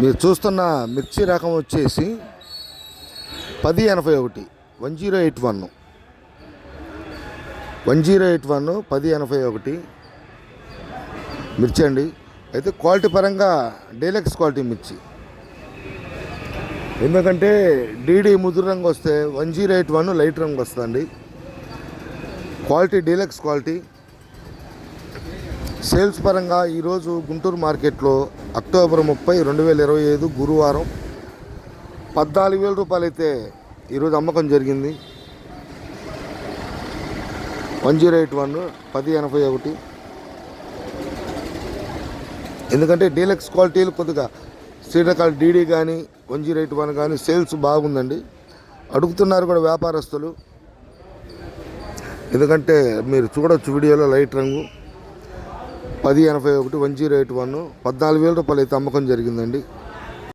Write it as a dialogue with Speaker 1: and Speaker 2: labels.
Speaker 1: మీరు చూస్తున్న మిర్చి రకం వచ్చేసి 1081 1081 1081 మిర్చి అండి. అయితే క్వాలిటీ పరంగా డీలక్స్ క్వాలిటీ మిర్చి. ఎందుకంటే డీడీ ముదురు రంగు వస్తే 1081 లైట్ రంగు వస్తుందండి. Quality deluxe quality. సేల్స్ పరంగా ఈరోజు గుంటూరు మార్కెట్లో అక్టోబర్ 30, 2025 గురువారం 14,000 రూపాయలు అయితే ఈరోజు అమ్మకం జరిగింది. 1081 1081. ఎందుకంటే డీలక్స్ క్వాలిటీలు కొద్దిగా శ్రీరకాల డీడీ కానీ 1081 కానీ సేల్స్ బాగుందండి. అడుగుతున్నారు కూడా వ్యాపారస్తులు. ఎందుకంటే మీరు చూడవచ్చు వీడియోలో లైట్ రంగు 1081 1081 14,000 రూపాయలు అయితే అమ్మకం జరిగిందండి.